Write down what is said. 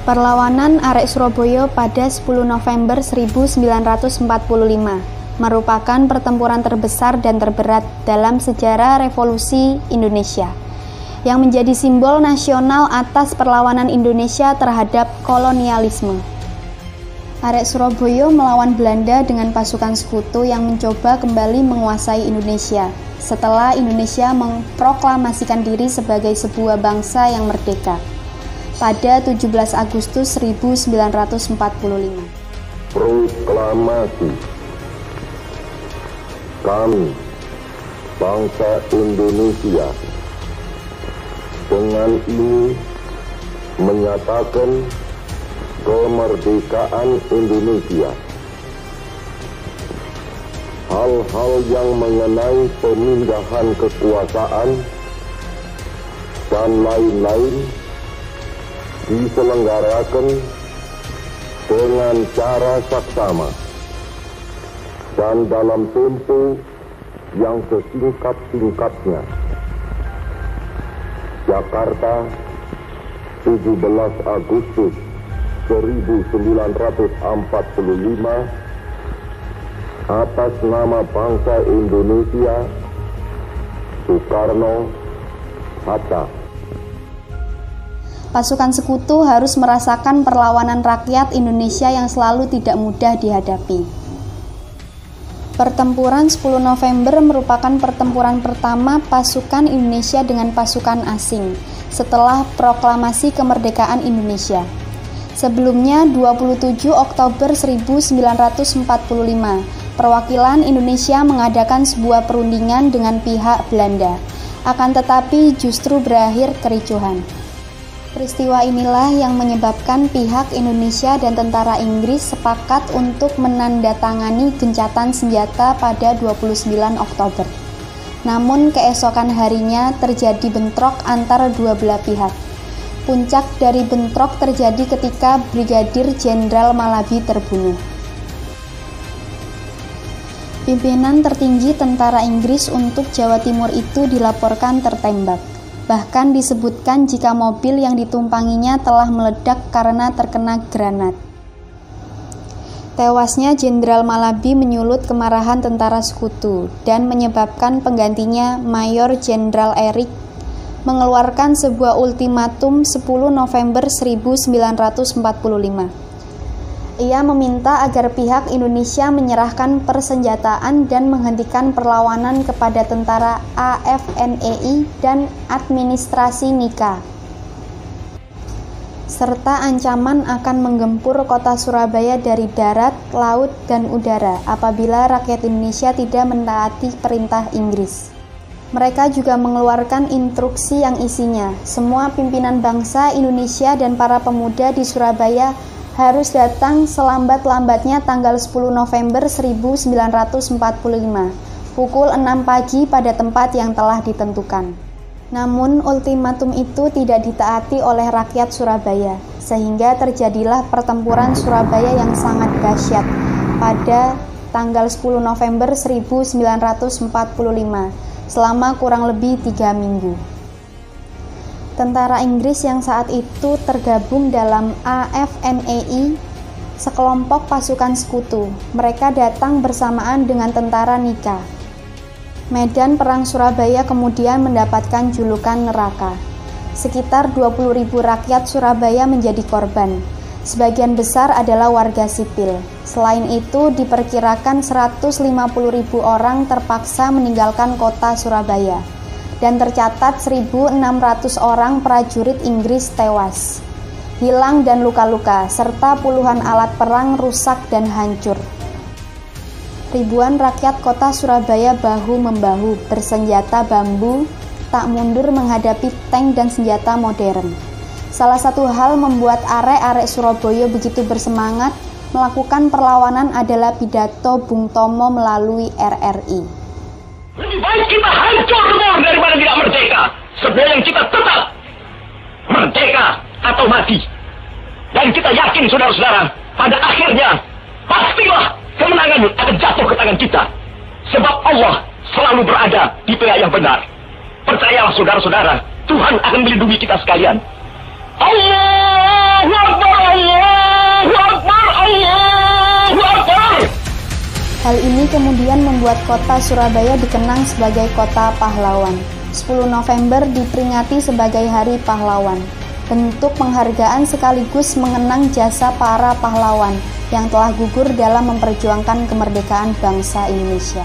Perlawanan arek Surabaya pada 10 November 1945 merupakan pertempuran terbesar dan terberat dalam sejarah revolusi Indonesia, yang menjadi simbol nasional atas perlawanan Indonesia terhadap kolonialisme. Arek Surabaya melawan Belanda dengan pasukan sekutu yang mencoba kembali menguasai Indonesia setelah Indonesia memproklamasikan diri sebagai sebuah bangsa yang merdeka pada 17 Agustus 1945. Proklamasi. Kami, bangsa Indonesia, dengan ini menyatakan kemerdekaan Indonesia. Hal-hal yang mengenai pemindahan kekuasaan dan lain-lain diselenggarakan dengan cara saksama dan dalam tempo yang sesingkat-singkatnya. Jakarta, 17 Agustus 1945, atas nama bangsa Indonesia, Soekarno-Hatta. Pasukan sekutu harus merasakan perlawanan rakyat Indonesia yang selalu tidak mudah dihadapi. Pertempuran 10 November merupakan pertempuran pertama pasukan Indonesia dengan pasukan asing setelah proklamasi kemerdekaan Indonesia. Sebelumnya, 27 Oktober 1945, perwakilan Indonesia mengadakan sebuah perundingan dengan pihak Belanda. Akan tetapi justru berakhir kericuhan. Peristiwa inilah yang menyebabkan pihak Indonesia dan tentara Inggris sepakat untuk menandatangani gencatan senjata pada 29 Oktober. Namun keesokan harinya terjadi bentrok antara dua belah pihak. Puncak dari bentrok terjadi ketika Brigadir Jenderal Malabi terbunuh. Pimpinan tertinggi tentara Inggris untuk Jawa Timur itu dilaporkan tertembak. Bahkan disebutkan jika mobil yang ditumpanginya telah meledak karena terkena granat. Tewasnya Jenderal Malabi menyulut kemarahan tentara sekutu dan menyebabkan penggantinya Mayor Jenderal Erik mengeluarkan sebuah ultimatum 10 November 1945. Ia meminta agar pihak Indonesia menyerahkan persenjataan dan menghentikan perlawanan kepada tentara AFNEI dan administrasi NIKA, serta ancaman akan menggempur kota Surabaya dari darat, laut, dan udara apabila rakyat Indonesia tidak mentaati perintah Inggris. Mereka juga mengeluarkan instruksi yang isinya, semua pimpinan bangsa Indonesia dan para pemuda di Surabaya harus datang selambat-lambatnya tanggal 10 November 1945, pukul 6 pagi pada tempat yang telah ditentukan. Namun, ultimatum itu tidak ditaati oleh rakyat Surabaya, sehingga terjadilah pertempuran Surabaya yang sangat dahsyat pada tanggal 10 November 1945, selama kurang lebih 3 minggu. Tentara Inggris yang saat itu tergabung dalam AFNEI, sekelompok pasukan sekutu. Mereka datang bersamaan dengan tentara NIKA. Medan Perang Surabaya kemudian mendapatkan julukan neraka. Sekitar 20.000 rakyat Surabaya menjadi korban. Sebagian besar adalah warga sipil. Selain itu, diperkirakan 150.000 orang terpaksa meninggalkan kota Surabaya. Dan tercatat 1.600 orang prajurit Inggris tewas, hilang dan luka-luka, serta puluhan alat perang rusak dan hancur. Ribuan rakyat kota Surabaya bahu-membahu, bersenjata bambu, tak mundur menghadapi tank dan senjata modern. Salah satu hal membuat arek-arek Surabaya begitu bersemangat melakukan perlawanan adalah pidato Bung Tomo melalui RRI. Lebih baik kita hancur semua daripada tidak merdeka. Sebelum kita tetap merdeka atau mati. Dan kita yakin saudara-saudara, pada akhirnya pastilah kemenangan akan jatuh ke tangan kita. Sebab Allah selalu berada di pihak yang benar. Percayalah saudara-saudara, Tuhan akan melindungi kita sekalian. Allah Hal ini kemudian membuat kota Surabaya dikenang sebagai kota pahlawan. 10 November diperingati sebagai Hari Pahlawan, bentuk penghargaan sekaligus mengenang jasa para pahlawan yang telah gugur dalam memperjuangkan kemerdekaan bangsa Indonesia.